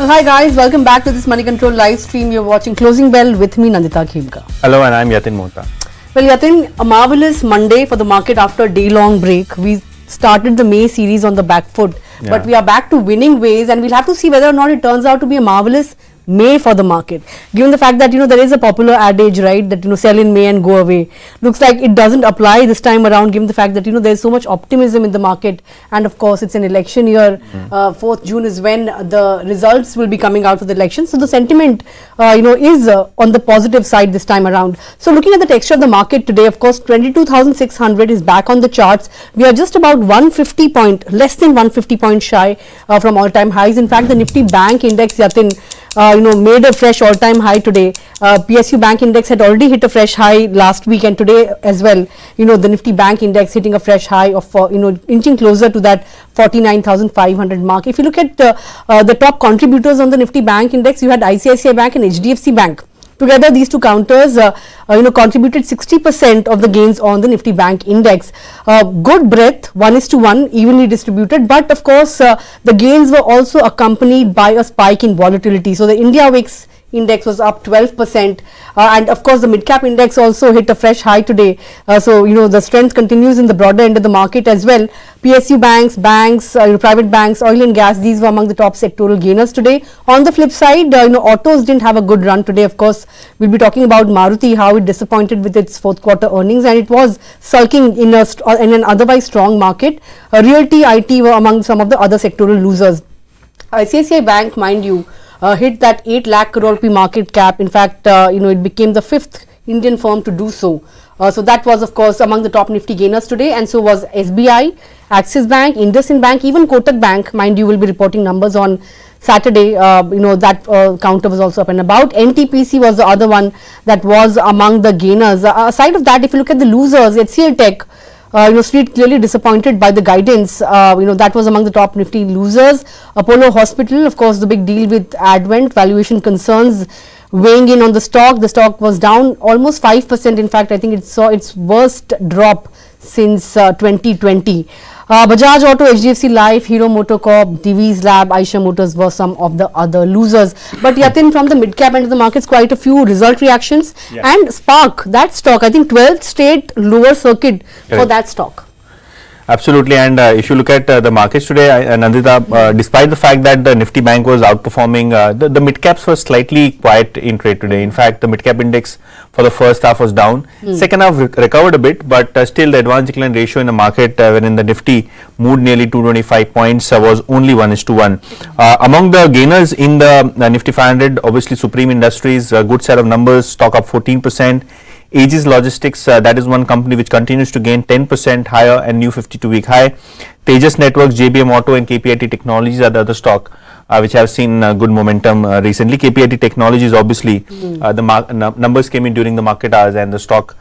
Well, hi guys, welcome back to this Moneycontrol live stream. You're watching Closing Bell with me, Nandita Khemka. Hello, and I'm Yatin Mota. Well, Yatin, a marvelous Monday for the market after a day-long break. We started the May series on the back foot, but we are back to winning ways, and we'll have to see whether or not it turns out to be a marvelous May for the market, given the fact that there is a popular adage, right, that sell in May and go away. Looks like it doesn't apply this time around, given the fact that there's so much optimism in the market, and of course it's an election year. 4th June is when the results will be coming out of the election, so the sentiment is on the positive side this time around. So looking at the texture of the market today, of course 22,600 is back on the charts. We are just about less than 150 points shy from all-time highs. In fact, the Nifty Bank Index, Yatin, made a fresh all-time high today. PSU Bank Index had already hit a fresh high last week, and today as well, the Nifty Bank Index hitting a fresh high of, inching closer to that 49,500 mark. If you look at the top contributors on the Nifty Bank Index, you had ICICI Bank and HDFC Bank. Together, these two counters, contributed 60% of the gains on the Nifty Bank Index. Good breadth, 1:1, evenly distributed. But of course, the gains were also accompanied by a spike in volatility. So the India VIX Index was up 12%, and of course the mid-cap index also hit a fresh high today. So the strength continues in the broader end of the market as well. PSU banks, private banks, oil and gas, these were among the top sectoral gainers today. On the flip side, autos didn't have a good run today. Of course, we'll be talking about Maruti, how it disappointed with its fourth quarter earnings, and it was sulking in an otherwise strong market. Realty, IT were among some of the other sectoral losers. ICICI Bank, mind you, hit that 8 lakh crore rupee market cap. In fact, it became the 5th Indian firm to do so. So that was, of course, among the top Nifty gainers today, and so was SBI, Axis Bank, IndusInd Bank, even Kotak Bank. Mind you, will be reporting numbers on Saturday. That counter was also up and about. NTPC was the other one that was among the gainers. Aside of that, if you look at the losers, HCL Tech, Street clearly disappointed by the guidance. That was among the top Nifty losers. Apollo Hospital, of course, the big deal with Advent, valuation concerns weighing in on the stock. The stock was down almost 5%. In fact, I think it saw its worst drop since 2020. Bajaj Auto, HDFC Life, Hero Motocorp, Divi's Lab, Eicher Motors were some of the other losers. But Yatin, from the mid-cap end of the markets, quite a few result reactions. And Spark, that stock, I think 12th straight lower circuit for that stock. Absolutely, and if you look at the markets today, Nandita, despite the fact that the Nifty Bank was outperforming, the mid-caps were slightly quiet in trade today. In fact, the mid-cap index for the first half was down. Second half recovered a bit, but still the advance decline ratio in the market, wherein the Nifty moved nearly 225 points, was only 1:1. Among the gainers in the Nifty 500, obviously Supreme Industries, a good set of numbers, stock up 14%. Aegis Logistics, that is one company which continues to gain 10% higher and new 52-week high. Tejas Networks, JBM Auto and KPIT Technologies are the other stock which have seen good momentum recently. KPIT Technologies, obviously, the numbers came in during the market hours and the stock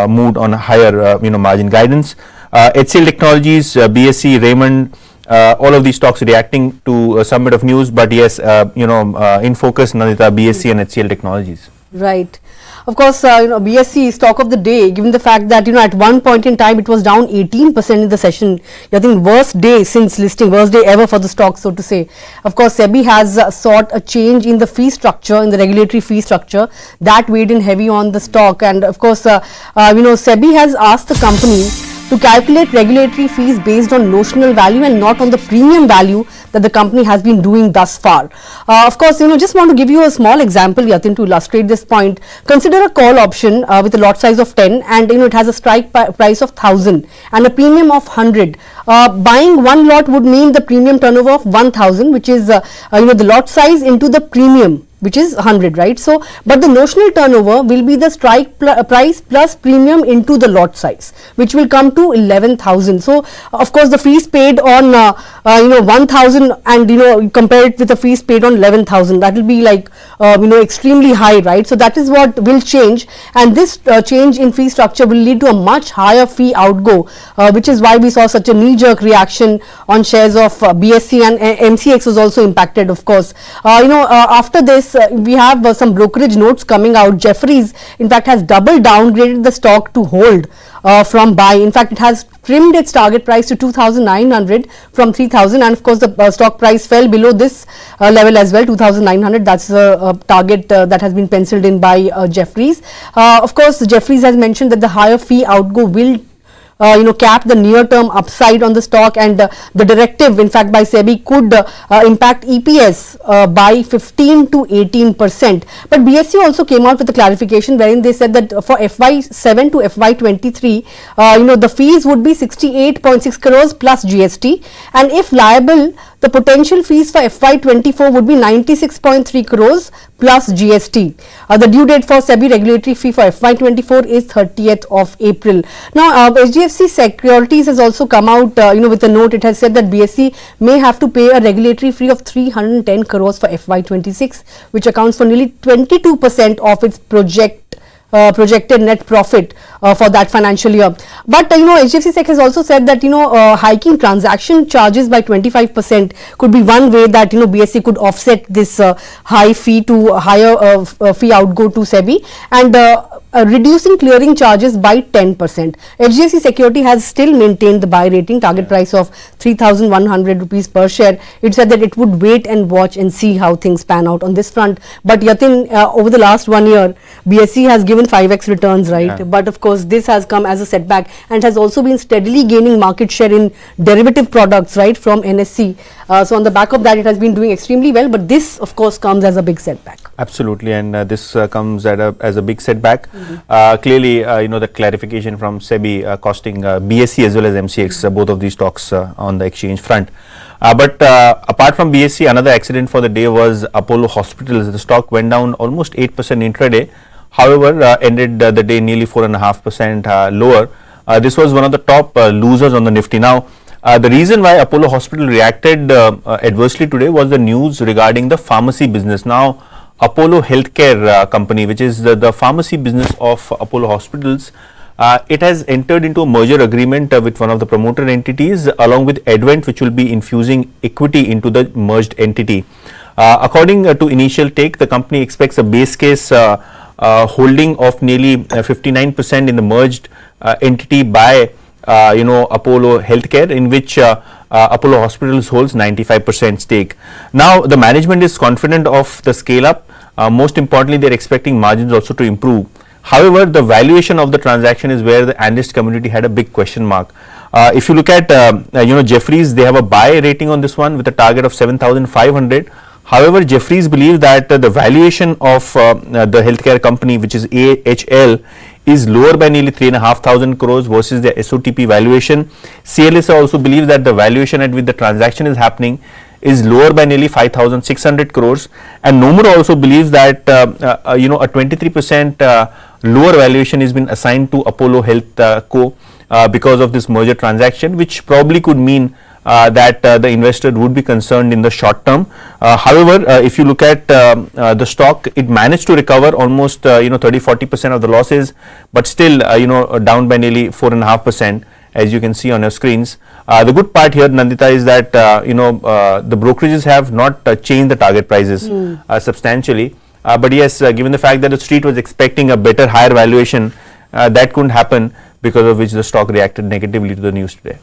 moved on higher margin guidance. HCL Technologies, BSE, Raymond, all of these stocks reacting to some bit of news, but yes, in focus, Nandita, BSE and HCL Technologies. Right. Of course, BSE stock of the day, given the fact that, at one point in time, it was down 18% in the session. I think worst day since listing, worst day ever for the stock, so to say. Of course, SEBI has sought a change in the fee structure, in the regulatory fee structure. That weighed in heavy on the stock. And of course, SEBI has asked the company to calculate regulatory fees based on notional value and not on the premium value that the company has been doing thus far. Of course, just want to give you a small example, Yatin, to illustrate this point. Consider a call option with a lot size of 10, and it has a strike price of 1,000 and a premium of 100. Buying one lot would mean the premium turnover of 1,000, which is the lot size into the premium, which is 100, right? So, but the notional turnover will be the strike price plus premium into the lot size, which will come to 11,000. So, of course, the fees paid on 1,000 and compare it with the fees paid on 11,000. That will be like extremely high, right? So that is what will change, and this change in fee structure will lead to a much higher fee outgo, which is why we saw such a knee-jerk reaction on shares of BSE, and MCX was also impacted, of course. After this, course, we have some brokerage notes coming out. Jefferies, in fact, has double downgraded the stock to hold from buy. In fact, it has trimmed its target price to 2,900 from 3,000, and of course the stock price fell below this level as well, 2,900. That's the target that has been penciled in by Jefferies. Of course, Jefferies has mentioned that the higher fee outgo will cap the near-term upside on the stock, and the directive, in fact, by SEBI could impact EPS by 15 to 18%. But BSE also came out with a clarification wherein they said that for FY7 to FY23, the fees would be 68.6 crores plus GST, and if liable, the potential fees for FY24 would be 96.3 crores plus GST. The due date for SEBI regulatory fee for FY24 is 30th of April. Now, HDFC Securities has also come out, with a note. It has said that BSE may have to pay a regulatory fee of 310 crores for FY26, which accounts for nearly 22% of its projected net profit for that financial year. But HDFC Sec has also said that hiking transaction charges by 25% could be one way that BSE could offset this high fee to higher fee outgo to SEBI, and reducing clearing charges by 10%. HDFC Security has still maintained the buy rating, target price of 3,100 rupees per share. It said that it would wait and watch and see how things pan out on this front. But Yatin, over the last 1 year, BSE has given 5x returns, right? Yeah. But of course, this has come as a setback and has also been steadily gaining market share in derivative products, right, from NSE. So on the back of that, it has been doing extremely well. But this, of course, comes as a big setback. Absolutely, and this comes as a big setback. Clearly, the clarification from SEBI costing BSE as well as MCX, both of these stocks on the exchange front. But apart from BSE, another accident for the day was Apollo Hospitals. The stock went down almost 8% intraday. However, ended the day nearly 4.5% lower. This was one of the top losers on the Nifty. Now, the reason why Apollo Hospital reacted adversely today was the news regarding the pharmacy business. Now, Apollo Healthcare company, which is the pharmacy business of Apollo Hospitals, it has entered into a merger agreement with one of the promoter entities along with Advent, which will be infusing equity into the merged entity. According to initial take, the company expects a base case holding of nearly 59% in the merged entity by Apollo Healthcare, in which Apollo Hospitals holds 95% stake. Now, the management is confident of the scale up. Most importantly, they are expecting margins also to improve. However, the valuation of the transaction is where the analyst community had a big question mark. If you look at Jefferies, they have a buy rating on this one with a target of 7,500. However, Jefferies believes that the valuation of the healthcare company, which is AHL, is lower by nearly 3,500 crores versus the SOTP valuation. CLSA also believes that the valuation at which the transaction is happening is lower by nearly 5,600 crores, and Nomura also believes that a 23% lower valuation has been assigned to Apollo Health Co. Because of this merger transaction, which probably could mean that the investor would be concerned in the short term. However, if you look at the stock, it managed to recover almost 30-40% of the losses, but still down by nearly 4.5%. As you can see on your screens. The good part here, Nandita, is that the brokerages have not changed the target prices substantially. But yes, given the fact that the street was expecting a better, higher valuation, that couldn't happen, because of which the stock reacted negatively to the news today.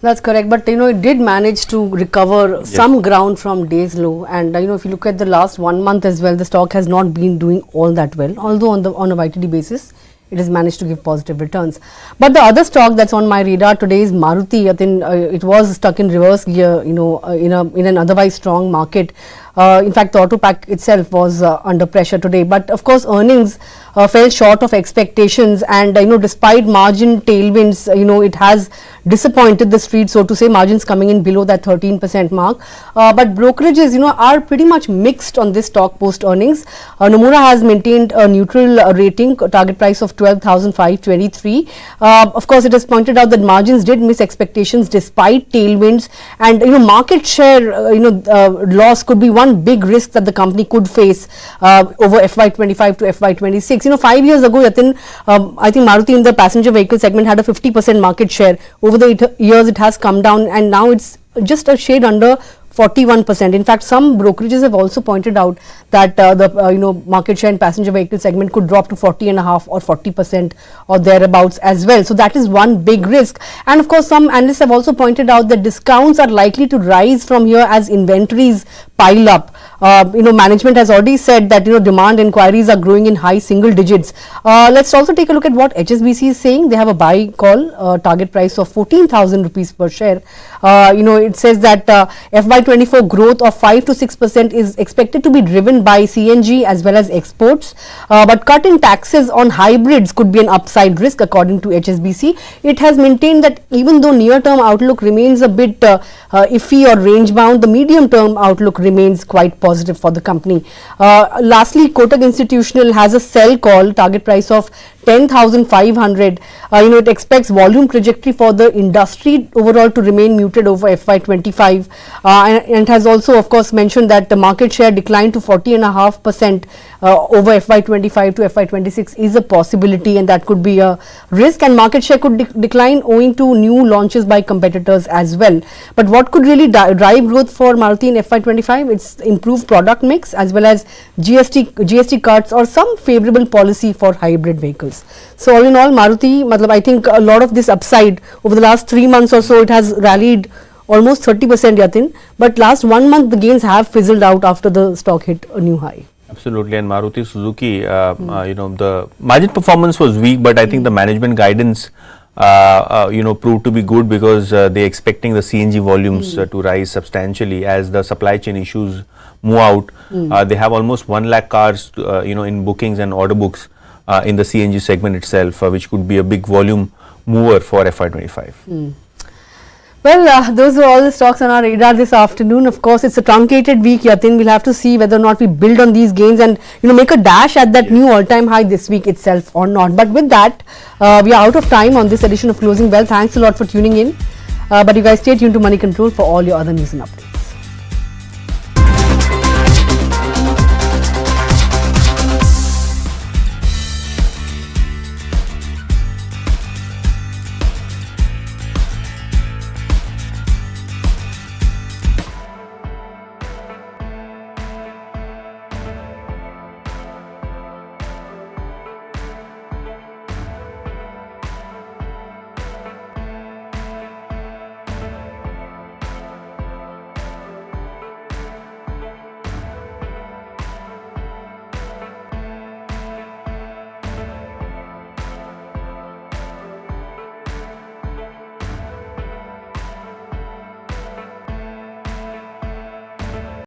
That's correct, but it did manage to recover some ground from day's low, and if you look at the last 1 month as well, the stock has not been doing all that well, although on a YTD basis it has managed to give positive returns. But the other stock that's on my radar today is Maruti. I think it was stuck in reverse gear, in an otherwise strong market. In fact, the auto pack itself was under pressure today, but of course earnings fell short of expectations, and despite margin tailwinds, it has disappointed the street, so to say, margins coming in below that 13% mark. But brokerages are pretty much mixed on this stock post earnings. Nomura has maintained a neutral rating, target price of 12,523. Of course, it has pointed out that margins did miss expectations despite tailwinds, and market share loss could be one big risk that the company could face over FY25 to FY26. 5 years ago, Yatin, I think Maruti in the passenger vehicle segment had a 50% market share. Over the years, it has come down, and now it's just a shade under 41%. In fact, some brokerages have also pointed out that the market share in passenger vehicle segment could drop to 40.5 or 40% or thereabouts as well. So that is one big risk. And of course, some analysts have also pointed out that discounts are likely to rise from here as inventories pile up. Management has already said that demand inquiries are growing in high single digits. Let's also take a look at what HSBC is saying. They have a buy call, target price of 14,000 rupees per share. It says that FY24 growth of 5 to 6% is expected to be driven by CNG as well as exports. But cut in taxes on hybrids could be an upside risk, according to HSBC. It has maintained that even though near-term outlook remains a bit iffy or range-bound, the medium-term outlook remains quite positive for the company. Lastly, Kotak Institutional has a sell call, target price of 10,500. It expects volume trajectory for the industry overall to remain muted over FY25, and has also, of course, mentioned that the market share decline to 40.5% over FY25 to FY26 is a possibility, and that could be a risk, and market share could decline owing to new launches by competitors as well. But what could really drive growth for Maruti in FY25? It's improved product mix as well as GST cuts or some favorable policy for hybrid vehicles. So all in all, Maruti, I think a lot of this upside over the last 3 months or so, it has rallied almost 30%, Yatin. But last 1 month, the gains have fizzled out after the stock hit a new high. Absolutely, and Maruti Suzuki, the margin performance was weak, but I think the management guidance, proved to be good because they're expecting the CNG volumes to rise substantially as the supply chain issues move out. They have almost 1 lakh cars, in bookings and order books in the CNG segment itself, which could be a big volume mover for FY25. Well, those are all the stocks on our radar this afternoon. Of course, it's a truncated week, Yatin. We'll have to see whether or not we build on these gains and make a dash at that new all-time high this week itself or not. But with that, we are out of time on this edition of Closing Bell. Thanks a lot for tuning in. But you guys stay tuned to Money Control for all your other news and updates.